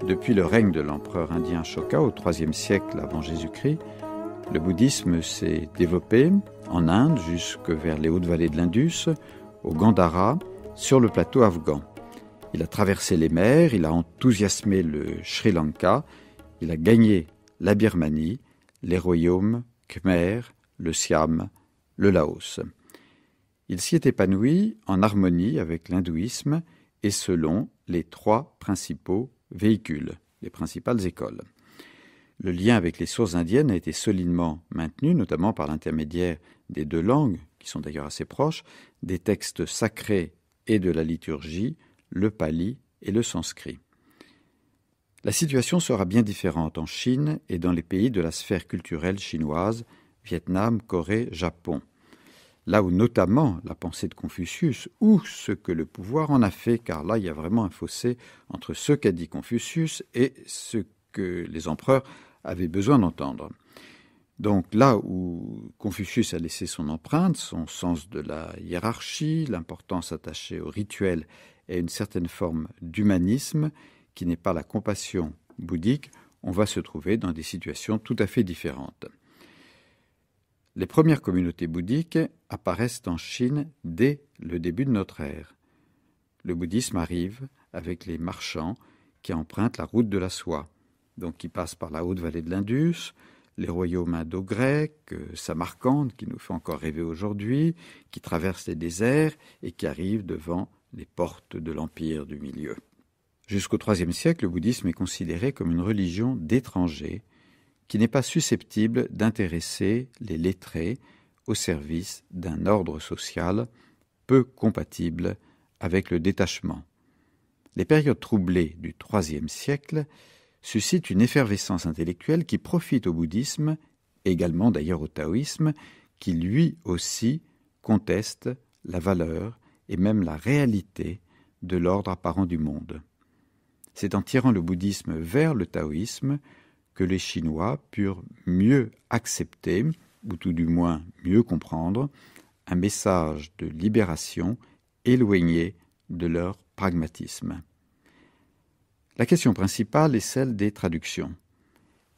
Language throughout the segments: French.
Depuis le règne de l'empereur indien Ashoka au IIIe siècle avant Jésus-Christ, le bouddhisme s'est développé en Inde jusque vers les hautes vallées de l'Indus, au Gandhara, sur le plateau afghan. Il a traversé les mers, il a enthousiasmé le Sri Lanka, il a gagné la Birmanie, les royaumes Khmer, le Siam, le Laos. Il s'y est épanoui en harmonie avec l'hindouisme et selon les trois principaux véhicules, les principales écoles. Le lien avec les sources indiennes a été solidement maintenu, notamment par l'intermédiaire des deux langues, qui sont d'ailleurs assez proches, des textes sacrés et de la liturgie, le pali et le sanskrit. La situation sera bien différente en Chine et dans les pays de la sphère culturelle chinoise, Vietnam, Corée, Japon. Là où notamment la pensée de Confucius, ou ce que le pouvoir en a fait, car là il y a vraiment un fossé entre ce qu'a dit Confucius et ce que les empereurs avaient besoin d'entendre. Donc là où Confucius a laissé son empreinte, son sens de la hiérarchie, l'importance attachée au rituel et une certaine forme d'humanisme, qui n'est pas la compassion bouddhique, on va se trouver dans des situations tout à fait différentes. Les premières communautés bouddhiques apparaissent en Chine dès le début de notre ère. Le bouddhisme arrive avec les marchands qui empruntent la route de la soie, donc qui passent par la haute vallée de l'Indus, les royaumes indo-grecs, Samarcande, qui nous fait encore rêver aujourd'hui, qui traversent les déserts et qui arrivent devant les portes de l'Empire du Milieu. Jusqu'au IIIe siècle, le bouddhisme est considéré comme une religion d'étrangers qui n'est pas susceptible d'intéresser les lettrés au service d'un ordre social peu compatible avec le détachement. Les périodes troublées du IIIe siècle suscitent une effervescence intellectuelle qui profite au bouddhisme, également d'ailleurs au taoïsme, qui lui aussi conteste la valeur et même la réalité de l'ordre apparent du monde. C'est en tirant le bouddhisme vers le taoïsme que les Chinois purent mieux accepter, ou tout du moins mieux comprendre, un message de libération éloigné de leur pragmatisme. La question principale est celle des traductions.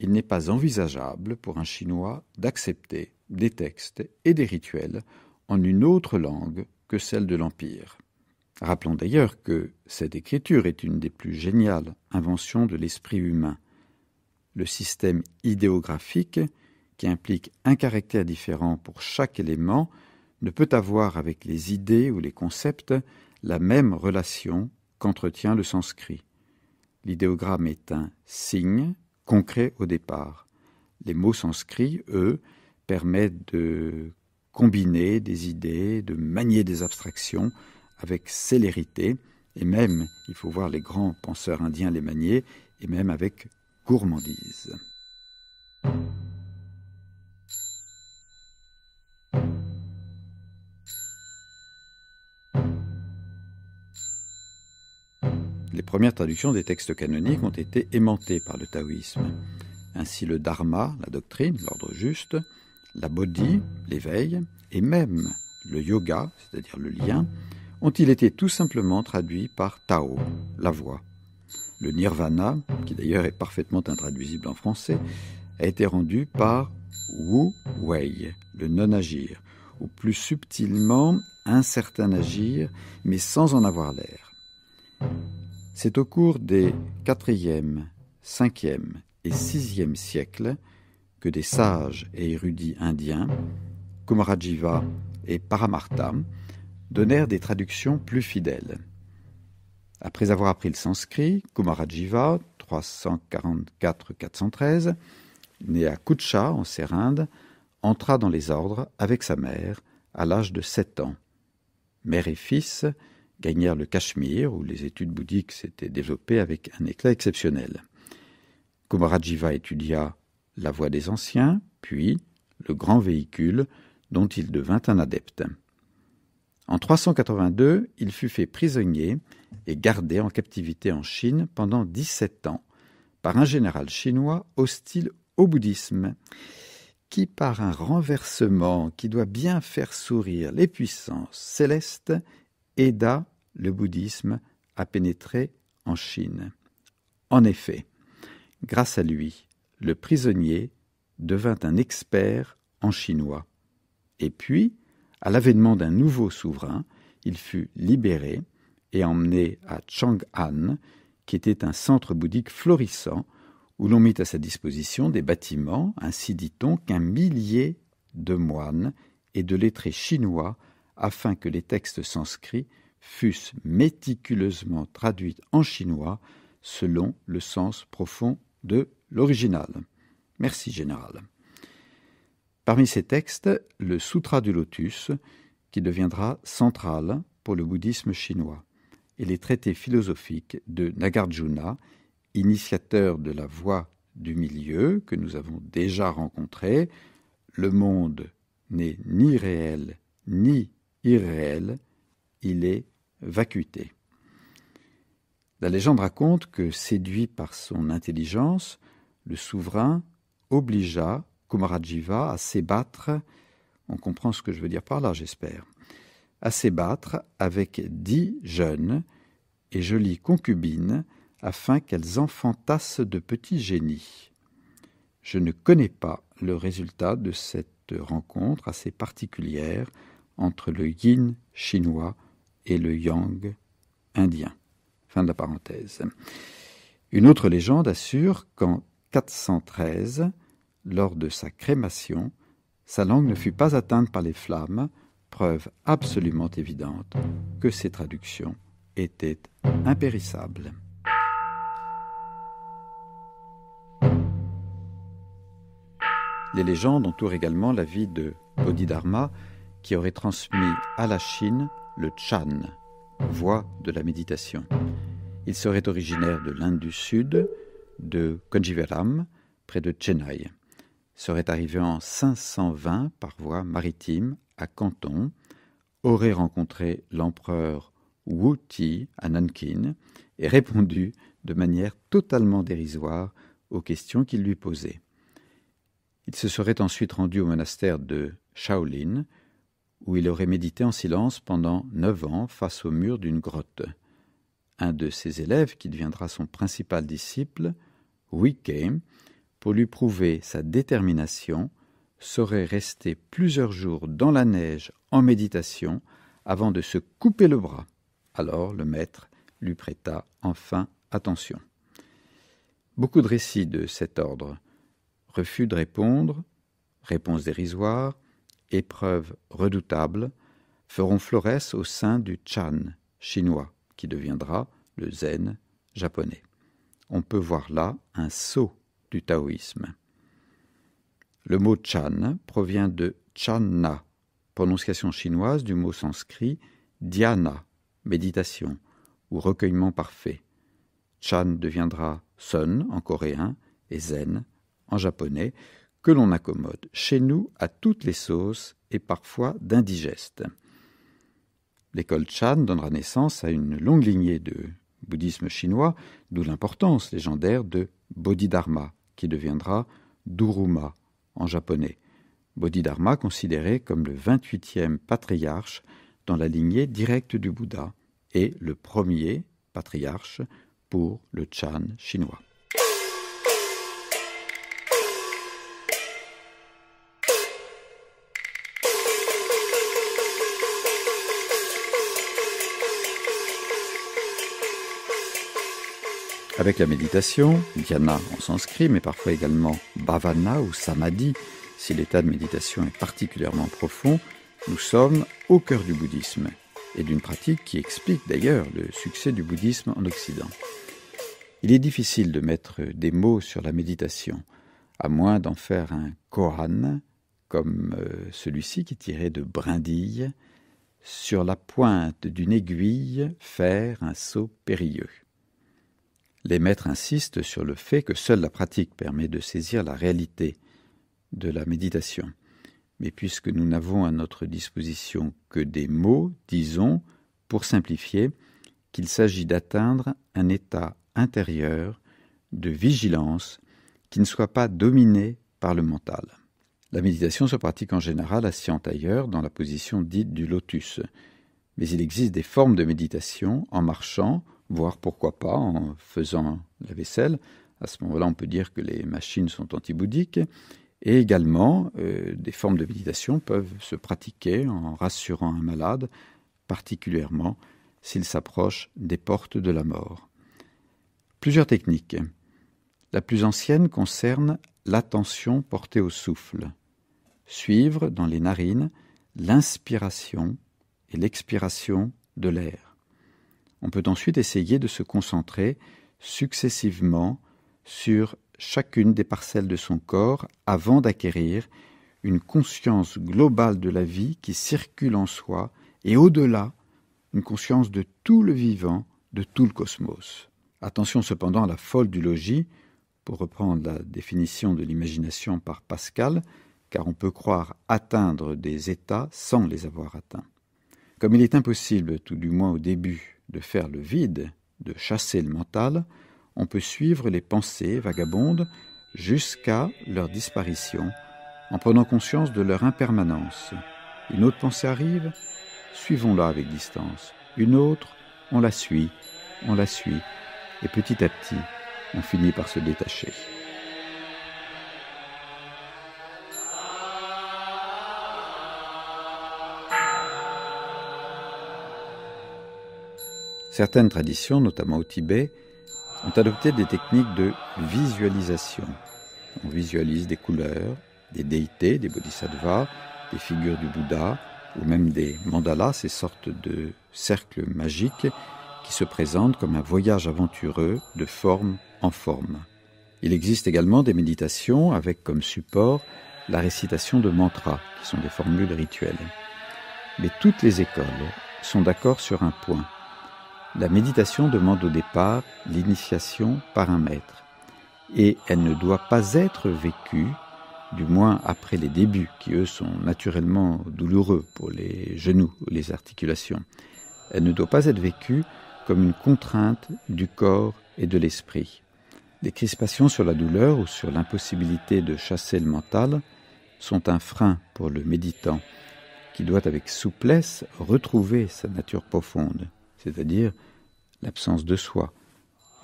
Il n'est pas envisageable pour un Chinois d'accepter des textes et des rituels en une autre langue que celle de l'Empire. Rappelons d'ailleurs que cette écriture est une des plus géniales inventions de l'esprit humain. Le système idéographique, qui implique un caractère différent pour chaque élément, ne peut avoir avec les idées ou les concepts la même relation qu'entretient le sanskrit. L'idéogramme est un signe concret au départ. Les mots sanscrits, eux, permettent de combiner des idées, de manier des abstractions avec célérité, et même, il faut voir les grands penseurs indiens les manier, et même avec gourmandise. Les premières traductions des textes canoniques ont été aimantées par le taoïsme. Ainsi le dharma, la doctrine, l'ordre juste, la bodhi, l'éveil, et même le yoga, c'est-à-dire le lien, ont-ils été tout simplement traduits par Tao, la voie. Le nirvana, qui d'ailleurs est parfaitement intraduisible en français, a été rendu par Wu Wei, le non-agir, ou plus subtilement un certain agir, mais sans en avoir l'air. C'est au cours des 4e, 5e et 6e siècles que des sages et érudits indiens, Kumarajiva et Paramartha, donnèrent des traductions plus fidèles. Après avoir appris le sanskrit, Kumarajiva, 344-413, né à Kutcha, en Serinde, entra dans les ordres avec sa mère à l'âge de 7 ans. Mère et fils gagnèrent le Cachemire, où les études bouddhiques s'étaient développées avec un éclat exceptionnel. Kumarajiva étudia la voie des anciens, puis le grand véhicule dont il devint un adepte. En 382, il fut fait prisonnier et gardé en captivité en Chine pendant 17 ans par un général chinois hostile au bouddhisme, qui par un renversement qui doit bien faire sourire les puissances célestes, aida le bouddhisme à pénétrer en Chine. En effet, grâce à lui, le prisonnier devint un expert en chinois. Et puis, à l'avènement d'un nouveau souverain, il fut libéré et emmené à Chang'an, qui était un centre bouddhique florissant, où l'on mit à sa disposition des bâtiments, ainsi dit-on, qu'un millier de moines et de lettrés chinois, afin que les textes sanscrits fussent méticuleusement traduits en chinois selon le sens profond de l'original. Merci, Général. Parmi ces textes, le Sutra du Lotus, qui deviendra central pour le bouddhisme chinois, et les traités philosophiques de Nagarjuna, initiateur de la voie du milieu que nous avons déjà rencontré. Le monde n'est ni réel ni irréel, il est vacuité. La légende raconte que, séduit par son intelligence, le souverain obligea Kumarajiva à s'ébattre, on comprend ce que je veux dire par là, j'espère, à s'ébattre avec 10 jeunes et jolies concubines afin qu'elles enfantassent de petits génies. Je ne connais pas le résultat de cette rencontre assez particulière entre le yin chinois et le yang indien. Fin de la parenthèse. Une autre légende assure qu'en 413, lors de sa crémation, sa langue ne fut pas atteinte par les flammes, preuve absolument évidente que ses traductions étaient impérissables. Les légendes entourent également la vie de Bodhidharma, qui aurait transmis à la Chine le Chan, voie de la méditation. Il serait originaire de l'Inde du Sud, de Conjeeveram, près de Chennai. Serait arrivé en 520 par voie maritime à Canton, aurait rencontré l'empereur Wu Ti à Nankin et répondu de manière totalement dérisoire aux questions qu'il lui posait. Il se serait ensuite rendu au monastère de Shaolin, où il aurait médité en silence pendant 9 ans face au mur d'une grotte. Un de ses élèves, qui deviendra son principal disciple, Huike, pour lui prouver sa détermination, serait resté plusieurs jours dans la neige en méditation avant de se couper le bras. Alors le maître lui prêta enfin attention. Beaucoup de récits de cet ordre, refus de répondre, réponses dérisoires, épreuves redoutables, feront florès au sein du Chan chinois, qui deviendra le zen japonais. On peut voir là un sceau du taoïsme. Le mot Chan provient de Channa, prononciation chinoise du mot sanskrit dhyana, méditation ou recueillement parfait. Chan deviendra Sun en coréen et Zen en japonais, que l'on accommode chez nous à toutes les sauces et parfois d'indigestes. L'école Chan donnera naissance à une longue lignée de bouddhisme chinois, d'où l'importance légendaire de Bodhidharma, qui deviendra Duruma en japonais. Bodhidharma considéré comme le 28e patriarche dans la lignée directe du Bouddha et le premier patriarche pour le Chan chinois. Avec la méditation, dhyana en sanskrit, mais parfois également bhavana ou samadhi, si l'état de méditation est particulièrement profond, nous sommes au cœur du bouddhisme et d'une pratique qui explique d'ailleurs le succès du bouddhisme en Occident. Il est difficile de mettre des mots sur la méditation, à moins d'en faire un koan, comme celui-ci qui est tiré de brindilles, sur la pointe d'une aiguille faire un saut périlleux. Les maîtres insistent sur le fait que seule la pratique permet de saisir la réalité de la méditation. Mais puisque nous n'avons à notre disposition que des mots, disons, pour simplifier, qu'il s'agit d'atteindre un état intérieur de vigilance qui ne soit pas dominé par le mental. La méditation se pratique en général assis en tailleur dans la position dite du lotus. Mais il existe des formes de méditation en marchant, voire pourquoi pas en faisant la vaisselle. À ce moment-là, on peut dire que les machines sont anti-bouddhiques. Et également, des formes de méditation peuvent se pratiquer en rassurant un malade, particulièrement s'il s'approche des portes de la mort. Plusieurs techniques. La plus ancienne concerne l'attention portée au souffle. Suivre dans les narines l'inspiration et l'expiration de l'air. On peut ensuite essayer de se concentrer successivement sur chacune des parcelles de son corps avant d'acquérir une conscience globale de la vie qui circule en soi et au-delà, une conscience de tout le vivant, de tout le cosmos. Attention cependant à la folle du logis, pour reprendre la définition de l'imagination par Pascal, car on peut croire atteindre des états sans les avoir atteints. Comme il est impossible, tout du moins au début, de faire le vide, de chasser le mental, on peut suivre les pensées vagabondes jusqu'à leur disparition, en prenant conscience de leur impermanence. Une autre pensée arrive, suivons-la avec distance. Une autre, on la suit, et petit à petit, on finit par se détacher. Certaines traditions, notamment au Tibet, ont adopté des techniques de visualisation. On visualise des couleurs, des déités, des bodhisattvas, des figures du Bouddha, ou même des mandalas, ces sortes de cercles magiques qui se présentent comme un voyage aventureux de forme en forme. Il existe également des méditations avec comme support la récitation de mantras, qui sont des formules rituelles. Mais toutes les écoles sont d'accord sur un point. La méditation demande au départ l'initiation par un maître, et elle ne doit pas être vécue, du moins après les débuts, qui eux sont naturellement douloureux pour les genoux ou les articulations. Elle ne doit pas être vécue comme une contrainte du corps et de l'esprit. Les crispations sur la douleur ou sur l'impossibilité de chasser le mental sont un frein pour le méditant, qui doit avec souplesse retrouver sa nature profonde, c'est-à-dire l'absence de soi.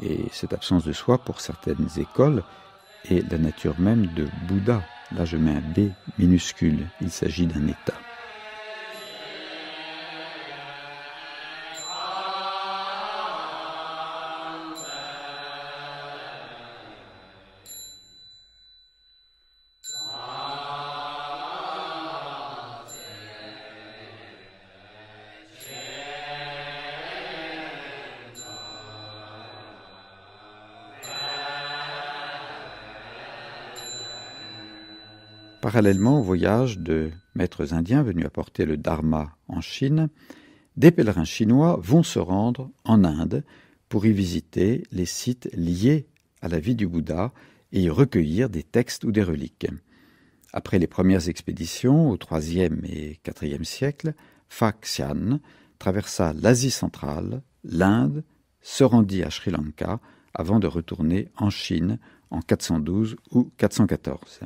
Et cette absence de soi, pour certaines écoles, est la nature même de Bouddha. Là, je mets un B minuscule. Il s'agit d'un état. Parallèlement au voyage de maîtres indiens venus apporter le dharma en Chine, des pèlerins chinois vont se rendre en Inde pour y visiter les sites liés à la vie du Bouddha et y recueillir des textes ou des reliques. Après les premières expéditions au IIIe et IVe siècle, Fa Xian traversa l'Asie centrale, l'Inde, se rendit à Sri Lanka avant de retourner en Chine en 412 ou 414.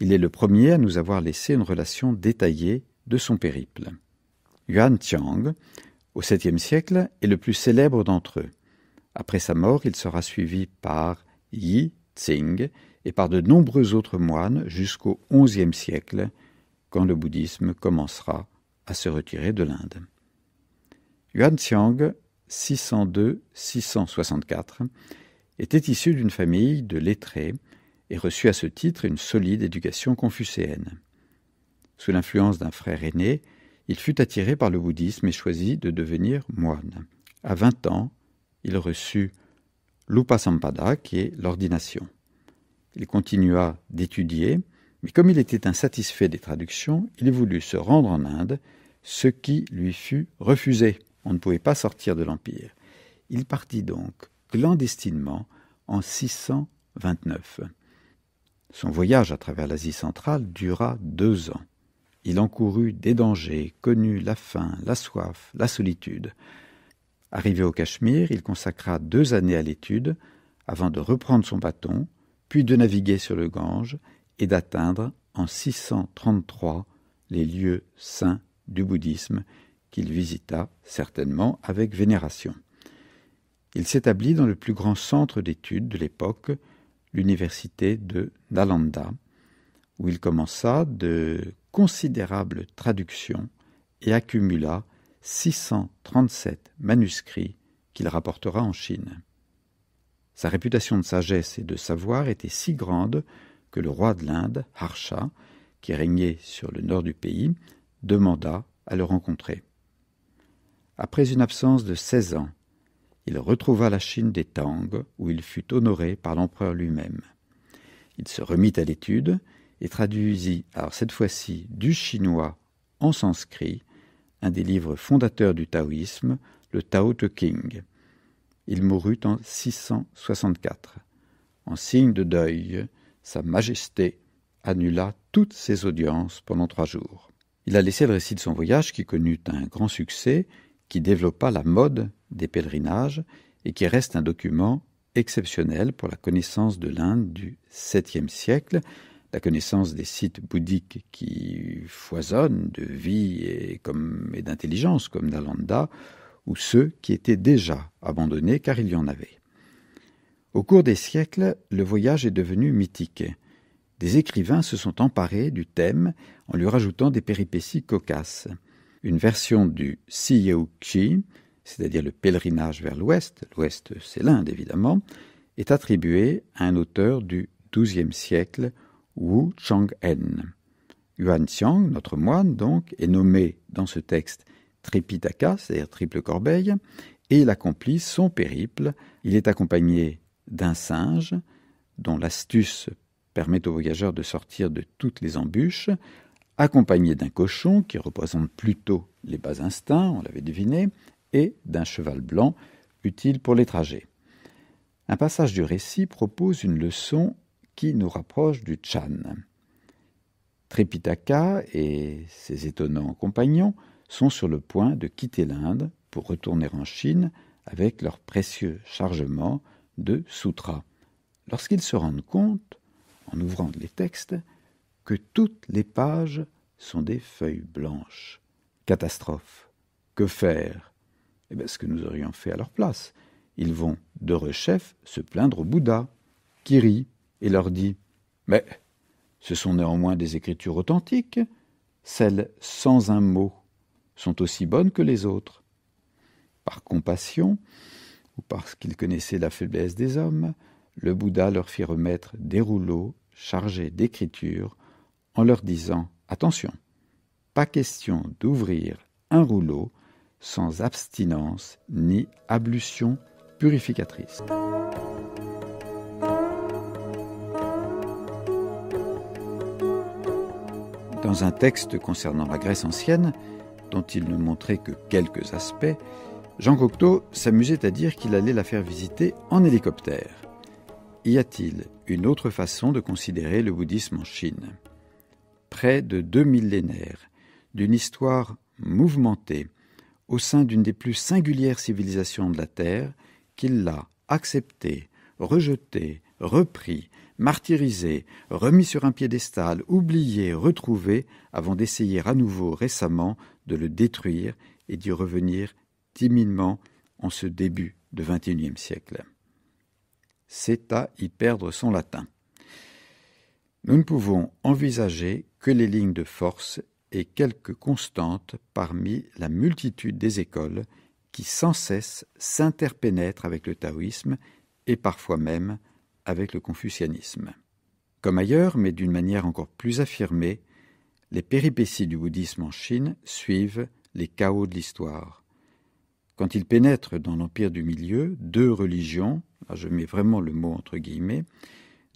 Il est le premier à nous avoir laissé une relation détaillée de son périple. Yuan Tiang, au 7e siècle, est le plus célèbre d'entre eux. Après sa mort, il sera suivi par Yi Tsing et par de nombreux autres moines jusqu'au 11e siècle, quand le bouddhisme commencera à se retirer de l'Inde. Yuan Tiang, 602-664, était issu d'une famille de lettrés et reçut à ce titre une solide éducation confucéenne. Sous l'influence d'un frère aîné, il fut attiré par le bouddhisme et choisit de devenir moine. À 20 ans, il reçut l'Upasampada, qui est l'ordination. Il continua d'étudier, mais comme il était insatisfait des traductions, il voulut se rendre en Inde, ce qui lui fut refusé. On ne pouvait pas sortir de l'Empire. Il partit donc clandestinement en 629. Son voyage à travers l'Asie centrale dura 2 ans. Il encourut des dangers, connut la faim, la soif, la solitude. Arrivé au Cachemire, il consacra 2 années à l'étude avant de reprendre son bâton, puis de naviguer sur le Gange et d'atteindre en 633 les lieux saints du bouddhisme qu'il visita certainement avec vénération. Il s'établit dans le plus grand centre d'études de l'époque, l'université de Nalanda, où il commença de considérables traductions et accumula 637 manuscrits qu'il rapportera en Chine. Sa réputation de sagesse et de savoir était si grande que le roi de l'Inde, Harsha, qui régnait sur le nord du pays, demanda à le rencontrer. Après une absence de 16 ans, il retrouva la Chine des Tang, où il fut honoré par l'empereur lui-même. Il se remit à l'étude et traduisit, alors cette fois-ci du chinois en sanskrit, un des livres fondateurs du taoïsme, le Tao Te Ching. Il mourut en 664. En signe de deuil, Sa Majesté annula toutes ses audiences pendant 3 jours. Il a laissé le récit de son voyage qui connut un grand succès, qui développa la mode des pèlerinages et qui reste un document exceptionnel pour la connaissance de l'Inde du 7e siècle, la connaissance des sites bouddhiques qui foisonnent de vie et d'intelligence comme Nalanda, ou ceux qui étaient déjà abandonnés car il y en avait. Au cours des siècles, le voyage est devenu mythique. Des écrivains se sont emparés du thème en lui rajoutant des péripéties cocasses. Une version du Siyeuxi, c'est-à-dire le pèlerinage vers l'ouest c'est l'Inde évidemment, est attribuée à un auteur du XIIe siècle, Wu Chang'en. Yuan Xiang, notre moine donc, est nommé dans ce texte Tripitaka, c'est-à-dire triple corbeille, et il accomplit son périple. Il est accompagné d'un singe, dont l'astuce permet aux voyageurs de sortir de toutes les embûches, accompagné d'un cochon qui représente plutôt les bas instincts, on l'avait deviné, et d'un cheval blanc utile pour les trajets. Un passage du récit propose une leçon qui nous rapproche du Chan. Tripitaka et ses étonnants compagnons sont sur le point de quitter l'Inde pour retourner en Chine avec leur précieux chargement de sutras. Lorsqu'ils se rendent compte, en ouvrant les textes, que toutes les pages sont des feuilles blanches. Catastrophe. Que faire ? Ce que nous aurions fait à leur place. Ils vont, de rechef, se plaindre au Bouddha, qui rit et leur dit « Mais ce sont néanmoins des écritures authentiques. Celles sans un mot sont aussi bonnes que les autres. » Par compassion, ou parce qu'il connaissait la faiblesse des hommes, le Bouddha leur fit remettre des rouleaux chargés d'écritures en leur disant « Attention, pas question d'ouvrir un rouleau sans abstinence ni ablution purificatrice. » Dans un texte concernant la Grèce ancienne, dont il ne montrait que quelques aspects, Jean Cocteau s'amusait à dire qu'il allait la faire visiter en hélicoptère. Y a-t-il une autre façon de considérer le bouddhisme en Chine ? Près de 2 millénaires, d'une histoire mouvementée, au sein d'une des plus singulières civilisations de la Terre, qu'il l'a accepté, rejeté, repris, martyrisé, remis sur un piédestal, oublié, retrouvé, avant d'essayer à nouveau récemment de le détruire et d'y revenir timidement en ce début de XXIe siècle. C'est à y perdre son latin. Nous ne pouvons envisager que les lignes de force et quelques constantes parmi la multitude des écoles qui sans cesse s'interpénètrent avec le taoïsme et parfois même avec le confucianisme. Comme ailleurs, mais d'une manière encore plus affirmée, les péripéties du bouddhisme en Chine suivent les chaos de l'histoire. Quand il pénètre dans l'Empire du Milieu, 2 religions, là je mets vraiment le mot entre guillemets,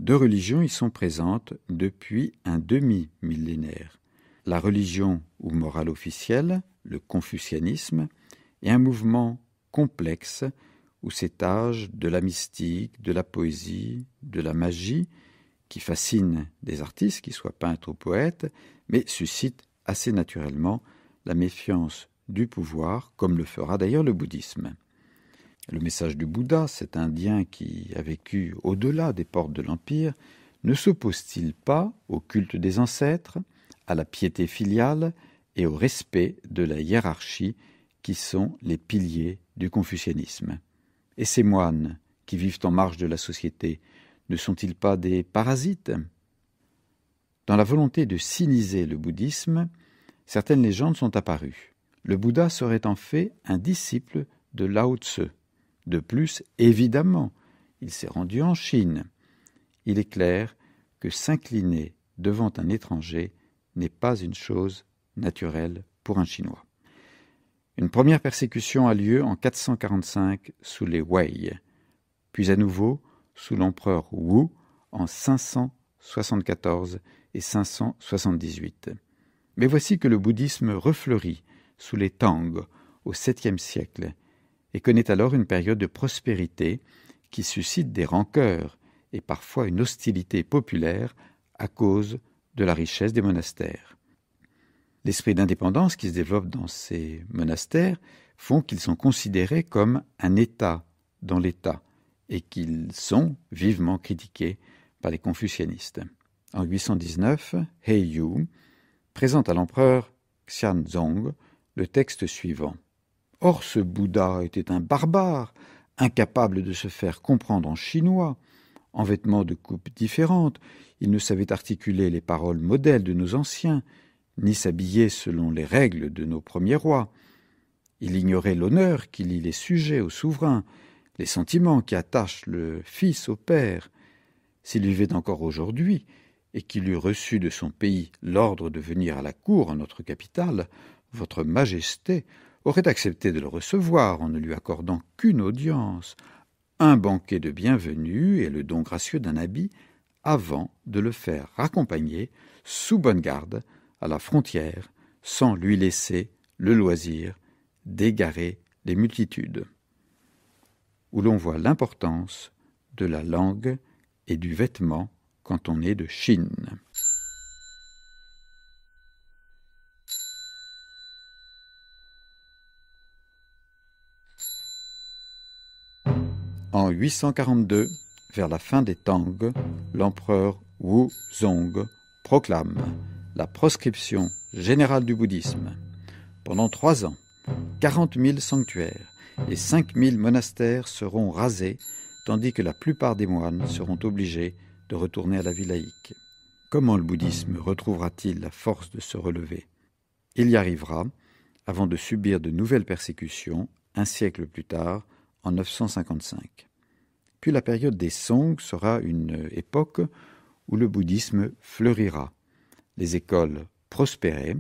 2 religions y sont présentes depuis un demi-millénaire. La religion ou morale officielle, le confucianisme, et un mouvement complexe où s'étagent de la mystique, de la poésie, de la magie, qui fascine des artistes, qu'ils soient peintres ou poètes, mais suscite assez naturellement la méfiance du pouvoir, comme le fera d'ailleurs le bouddhisme. Le message du Bouddha, cet Indien qui a vécu au-delà des portes de l'Empire, ne s'oppose-t-il pas au culte des ancêtres, à la piété filiale et au respect de la hiérarchie qui sont les piliers du confucianisme? Et ces moines qui vivent en marge de la société, ne sont-ils pas des parasites? Dans la volonté de siniser le bouddhisme, certaines légendes sont apparues. Le Bouddha serait en fait un disciple de Lao Tse. De plus, évidemment, il s'est rendu en Chine. Il est clair que s'incliner devant un étranger n'est pas une chose naturelle pour un Chinois. Une première persécution a lieu en 445 sous les Wei, puis à nouveau sous l'empereur Wu en 574 et 578. Mais voici que le bouddhisme refleurit sous les Tang au 7e siècle et connaît alors une période de prospérité qui suscite des rancœurs et parfois une hostilité populaire à cause de la richesse des monastères. L'esprit d'indépendance qui se développe dans ces monastères font qu'ils sont considérés comme un État dans l'État et qu'ils sont vivement critiqués par les confucianistes. En 819, Heiyu présente à l'empereur Xianzong le texte suivant. « Or ce Bouddha était un barbare, incapable de se faire comprendre en chinois. En vêtements de coupes différentes, il ne savait articuler les paroles modèles de nos anciens, ni s'habiller selon les règles de nos premiers rois. Il ignorait l'honneur qui lie les sujets au souverain, les sentiments qui attachent le fils au père. S'il vivait encore aujourd'hui, et qu'il eût reçu de son pays l'ordre de venir à la cour en notre capitale, votre majesté aurait accepté de le recevoir en ne lui accordant qu'une audience, un banquet de bienvenue et le don gracieux d'un habit, avant de le faire raccompagner, sous bonne garde, à la frontière, sans lui laisser le loisir d'égarer les multitudes. » Où l'on voit l'importance de la langue et du vêtement quand on est de Chine. En 842, vers la fin des Tang, l'empereur Wuzong proclame la proscription générale du bouddhisme. Pendant 3 ans, 40 000 sanctuaires et 5 000 monastères seront rasés, tandis que la plupart des moines seront obligés de retourner à la vie laïque. Comment le bouddhisme retrouvera-t-il la force de se relever? Il y arrivera avant de subir de nouvelles persécutions, un siècle plus tard, en 955. Puis la période des Song sera une époque où le bouddhisme fleurira. Les écoles prospéraient,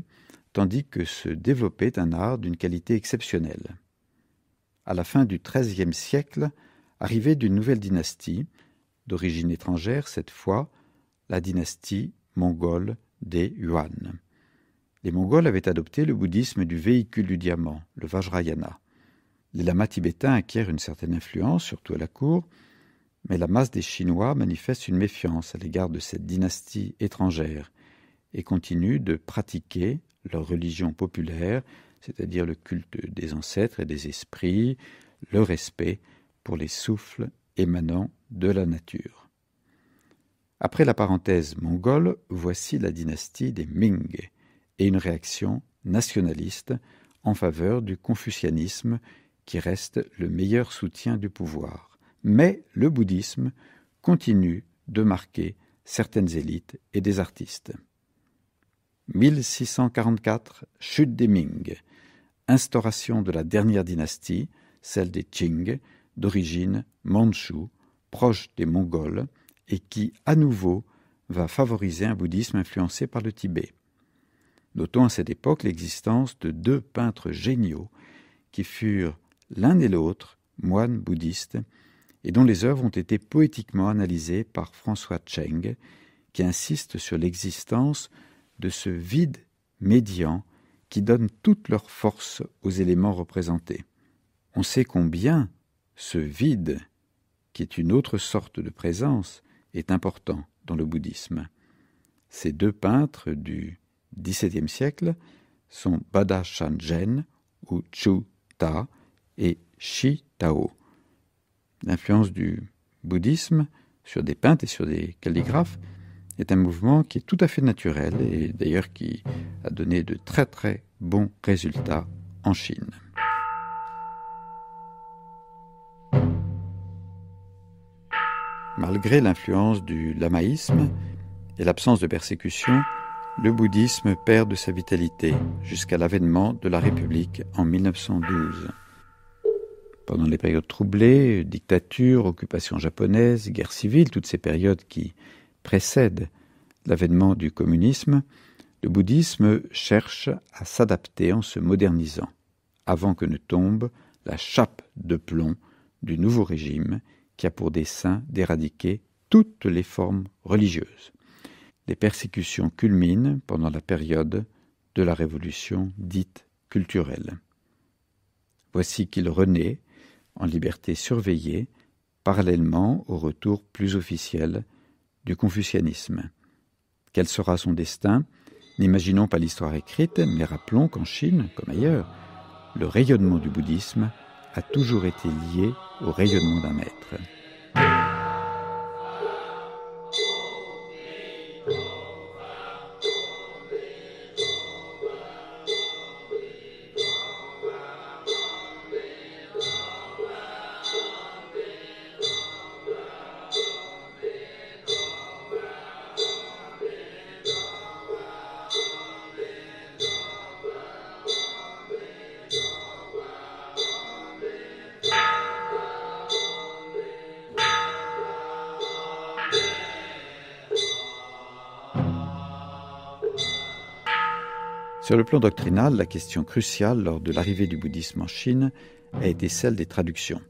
tandis que se développait un art d'une qualité exceptionnelle. À la fin du XIIIe siècle, arrivée d'une nouvelle dynastie, d'origine étrangère cette fois, la dynastie mongole des Yuan. Les Mongols avaient adopté le bouddhisme du véhicule du diamant, le Vajrayana. Les lamas tibétains acquièrent une certaine influence, surtout à la cour, mais la masse des Chinois manifeste une méfiance à l'égard de cette dynastie étrangère et continue de pratiquer leur religion populaire, c'est-à-dire le culte des ancêtres et des esprits, le respect pour les souffles émanant de la nature. Après la parenthèse mongole, voici la dynastie des Ming et une réaction nationaliste en faveur du confucianisme qui reste le meilleur soutien du pouvoir. Mais le bouddhisme continue de marquer certaines élites et des artistes. 1644, chute des Ming, instauration de la dernière dynastie, celle des Qing, d'origine mandchoue, proche des Mongols, et qui, à nouveau, va favoriser un bouddhisme influencé par le Tibet. Notons à cette époque l'existence de 2 peintres géniaux qui furent l'un et l'autre moines bouddhistes et dont les œuvres ont été poétiquement analysées par François Cheng, qui insiste sur l'existence de ce vide médian qui donne toute leur force aux éléments représentés. On sait combien ce vide, qui est une autre sorte de présence, est important dans le bouddhisme. Ces 2 peintres du XVIIe siècle sont Bada Shanzhen ou Chu Ta et Shi Tao. L'influence du bouddhisme sur des peintres et sur des calligraphes, est un mouvement qui est tout à fait naturel et d'ailleurs qui a donné de très très bons résultats en Chine. Malgré l'influence du lamaïsme et l'absence de persécution, le bouddhisme perd de sa vitalité jusqu'à l'avènement de la République en 1912. Pendant les périodes troublées, dictature, occupation japonaise, guerre civile, toutes ces périodes qui précèdent l'avènement du communisme, le bouddhisme cherche à s'adapter en se modernisant, avant que ne tombe la chape de plomb du nouveau régime qui a pour dessein d'éradiquer toutes les formes religieuses. Les persécutions culminent pendant la période de la révolution dite culturelle. Voici qu'il renaît en liberté surveillée, parallèlement au retour plus officiel du confucianisme. Quel sera son destin? N'imaginons pas l'histoire écrite, mais rappelons qu'en Chine, comme ailleurs, le rayonnement du bouddhisme a toujours été lié au rayonnement d'un maître. Sur le plan doctrinal, la question cruciale lors de l'arrivée du bouddhisme en Chine a été celle des traductions.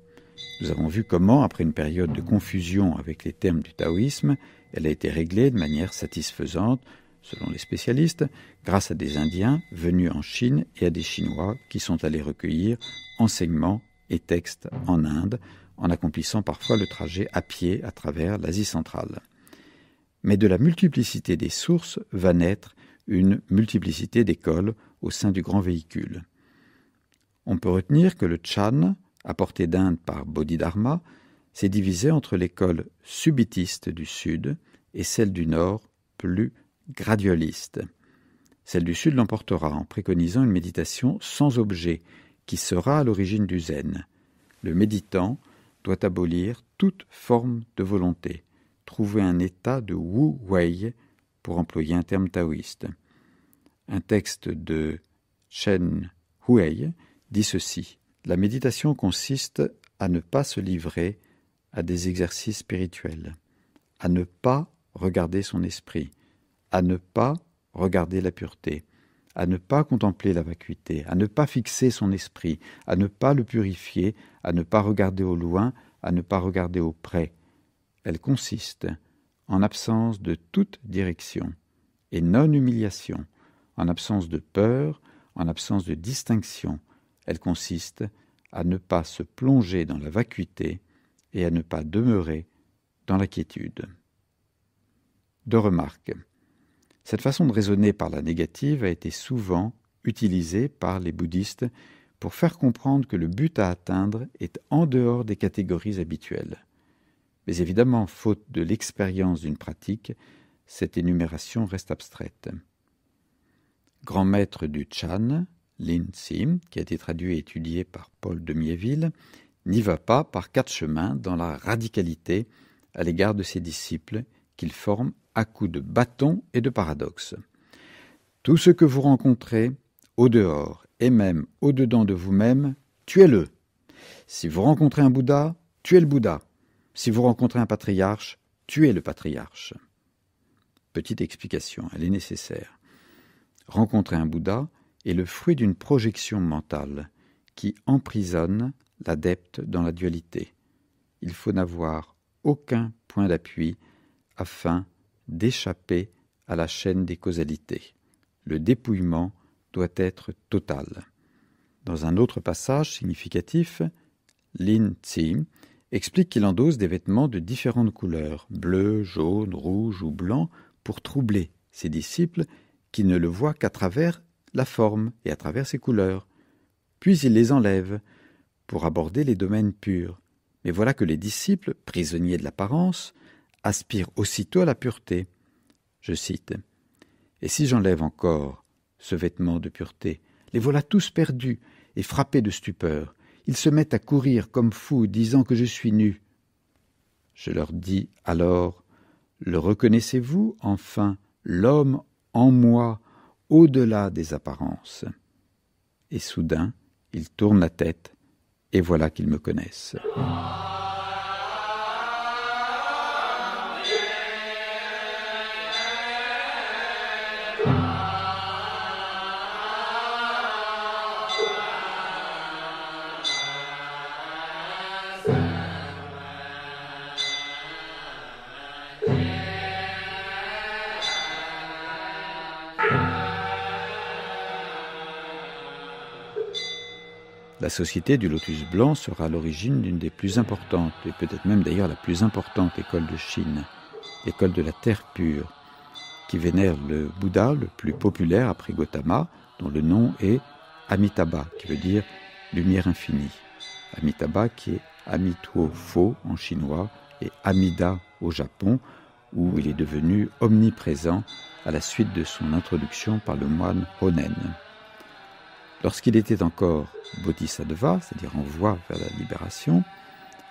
Nous avons vu comment, après une période de confusion avec les termes du taoïsme, elle a été réglée de manière satisfaisante, selon les spécialistes, grâce à des Indiens venus en Chine et à des Chinois qui sont allés recueillir enseignements et textes en Inde, en accomplissant parfois le trajet à pied à travers l'Asie centrale. Mais de la multiplicité des sources va naître une multiplicité d'écoles au sein du grand véhicule. On peut retenir que le Chan, apporté d'Inde par Bodhidharma, s'est divisé entre l'école subitiste du Sud et celle du Nord, plus gradualiste. Celle du Sud l'emportera en préconisant une méditation sans objet, qui sera à l'origine du zen. Le méditant doit abolir toute forme de volonté, trouver un état de wu-wei, pour employer un terme taoïste. Un texte de Chen Huai dit ceci: « La méditation consiste à ne pas se livrer à des exercices spirituels, à ne pas regarder son esprit, à ne pas regarder la pureté, à ne pas contempler la vacuité, à ne pas fixer son esprit, à ne pas le purifier, à ne pas regarder au loin, à ne pas regarder au près. Elle consiste en absence de toute direction et non-humiliation, en absence de peur, en absence de distinction. Elle consiste à ne pas se plonger dans la vacuité et à ne pas demeurer dans la quiétude. » Deux remarques. Cette façon de raisonner par la négative a été souvent utilisée par les bouddhistes pour faire comprendre que le but à atteindre est en dehors des catégories habituelles. Mais évidemment, faute de l'expérience d'une pratique, cette énumération reste abstraite. Grand maître du Chan, Lin Sim, qui a été traduit et étudié par Paul de Miéville, n'y va pas par quatre chemins dans la radicalité à l'égard de ses disciples qu'il forme à coups de bâton et de paradoxes. Tout ce que vous rencontrez, au dehors et même au-dedans de vous-même, tuez-le. Si vous rencontrez un Bouddha, tuez le Bouddha. Si vous rencontrez un patriarche, tuez le patriarche. Petite explication, elle est nécessaire. Rencontrer un Bouddha est le fruit d'une projection mentale qui emprisonne l'adepte dans la dualité. Il faut n'avoir aucun point d'appui afin d'échapper à la chaîne des causalités. Le dépouillement doit être total. Dans un autre passage significatif, Lin Tzi explique qu'il endosse des vêtements de différentes couleurs, bleu, jaune, rouge ou blanc, pour troubler ses disciples qui ne le voient qu'à travers la forme et à travers ses couleurs. Puis il les enlève pour aborder les domaines purs. Mais voilà que les disciples, prisonniers de l'apparence, aspire aussitôt à la pureté. Je cite, « Et si j'enlève encore ce vêtement de pureté, les voilà tous perdus et frappés de stupeur. Ils se mettent à courir comme fous, disant que je suis nu. Je leur dis alors, le reconnaissez-vous enfin, l'homme en moi, au-delà des apparences? Et soudain, ils tournent la tête, et voilà qu'ils me connaissent. » La Société du Lotus Blanc sera à l'origine d'une des plus importantes, et peut-être même d'ailleurs la plus importante école de Chine, l'école de la Terre pure, qui vénère le Bouddha le plus populaire après Gautama, dont le nom est Amitabha, qui veut dire lumière infinie. Amitabha qui est Amituo Pho en chinois et Amida au Japon, où il est devenu omniprésent à la suite de son introduction par le moine Honen. Lorsqu'il était encore bodhisattva, c'est-à-dire en voie vers la libération,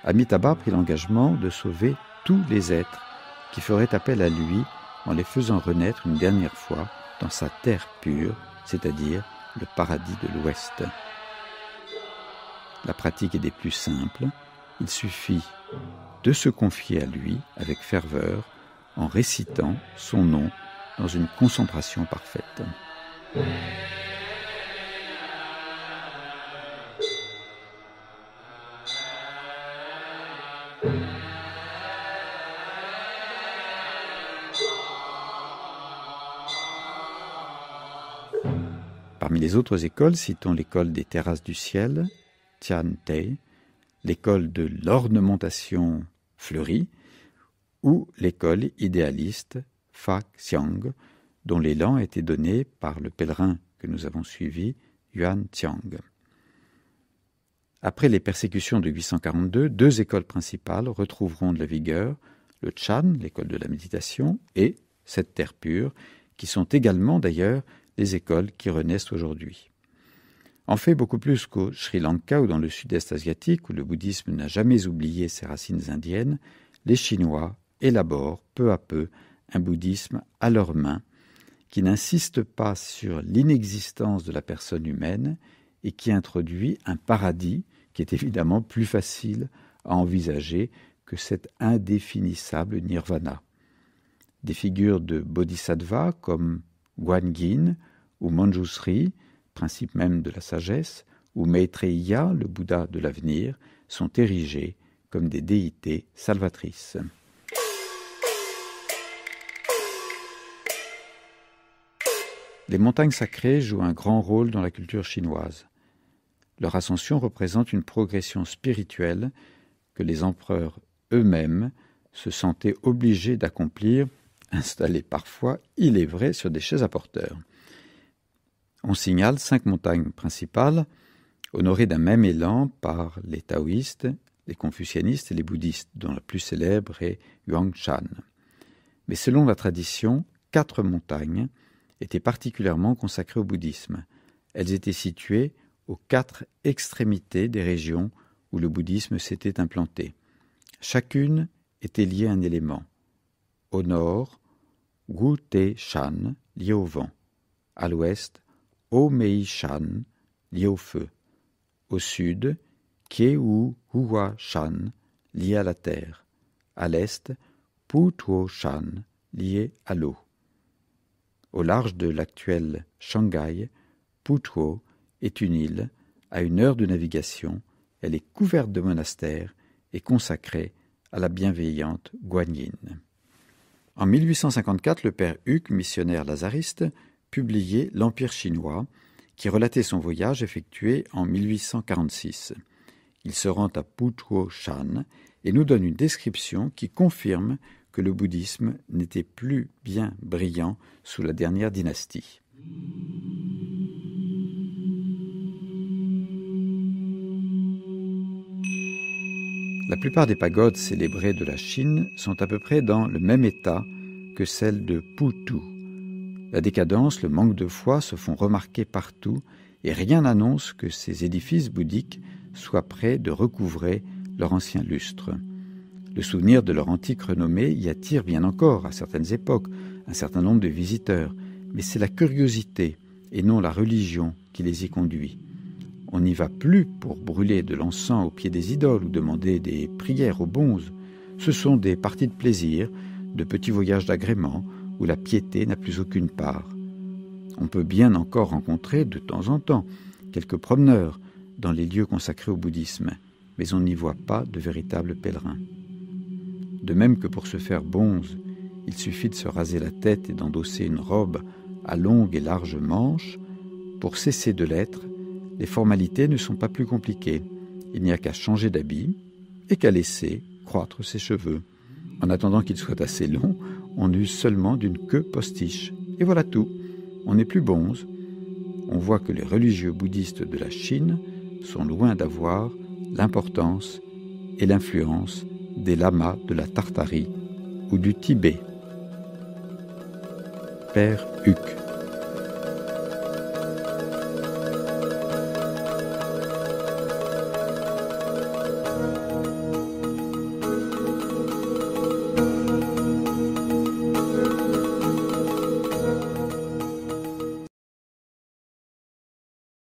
Amitabha prit l'engagement de sauver tous les êtres qui feraient appel à lui en les faisant renaître une dernière fois dans sa terre pure, c'est-à-dire le paradis de l'Ouest. La pratique est des plus simples, il suffit de se confier à lui avec ferveur en récitant son nom dans une concentration parfaite. Parmi les autres écoles, citons l'école des terrasses du ciel, Tian Te, l'école de l'ornementation fleurie, ou l'école idéaliste Fa Xiang, dont l'élan a été donné par le pèlerin que nous avons suivi, Yuan Xiang. Après les persécutions de 842, deux écoles principales retrouveront de la vigueur, le Chan, l'école de la méditation, et cette terre pure, qui sont également d'ailleurs les écoles qui renaissent aujourd'hui. En fait, beaucoup plus qu'au Sri Lanka ou dans le sud-est asiatique, où le bouddhisme n'a jamais oublié ses racines indiennes, les Chinois élaborent peu à peu un bouddhisme à leur main, qui n'insiste pas sur l'inexistence de la personne humaine et qui introduit un paradis qui est évidemment plus facile à envisager que cet indéfinissable nirvana. Des figures de bodhisattva comme Guanyin ou Manjusri, principe même de la sagesse, ou Maitreya, le Bouddha de l'avenir, sont érigés comme des déités salvatrices. Les montagnes sacrées jouent un grand rôle dans la culture chinoise. Leur ascension représente une progression spirituelle que les empereurs eux-mêmes se sentaient obligés d'accomplir, installés parfois, il est vrai, sur des chaises à porteurs. On signale 5 montagnes principales, honorées d'un même élan par les taoïstes, les confucianistes et les bouddhistes, dont la plus célèbre est Yuanshan. Mais selon la tradition, 4 montagnes étaient particulièrement consacrées au bouddhisme. Elles étaient situées aux 4 extrémités des régions où le bouddhisme s'était implanté. Chacune était liée à un élément. Au nord, Gu Te Shan, lié au vent. À l'ouest, O Mei Shan, lié au feu. Au sud, Kie Wu Hua Shan, lié à la terre. À l'est, Pu Tuo Shan, lié à l'eau. Au large de l'actuel Shanghai, Pu Tuo est une île à 1 heure de navigation. Elle est couverte de monastères et consacrée à la bienveillante Guanyin. En 1854, le père Huc, missionnaire lazariste, publiait L'Empire chinois, qui relatait son voyage effectué en 1846. Il se rend à Pu Tuo Shan et nous donne une description qui confirme que le bouddhisme n'était plus bien brillant sous la dernière dynastie. La plupart des pagodes célébrées de la Chine sont à peu près dans le même état que celles de Putu. La décadence, le manque de foi se font remarquer partout et rien n'annonce que ces édifices bouddhiques soient prêts de recouvrer leur ancien lustre. Le souvenir de leur antique renommée y attire bien encore, à certaines époques, un certain nombre de visiteurs, mais c'est la curiosité et non la religion qui les y conduit. On n'y va plus pour brûler de l'encens au pied des idoles ou demander des prières aux bonzes. Ce sont des parties de plaisir, de petits voyages d'agrément, où la piété n'a plus aucune part. On peut bien encore rencontrer de temps en temps quelques promeneurs dans les lieux consacrés au bouddhisme, mais on n'y voit pas de véritables pèlerins. De même que pour se faire bonze, il suffit de se raser la tête et d'endosser une robe à longues et larges manches, pour cesser de l'être, les formalités ne sont pas plus compliquées. Il n'y a qu'à changer d'habit et qu'à laisser croître ses cheveux. En attendant qu'ils soient assez longs, on use seulement d'une queue postiche. Et voilà tout. On n'est plus bonze. On voit que les religieux bouddhistes de la Chine sont loin d'avoir l'importance et l'influence des lamas de la Tartarie ou du Tibet. Père Huc.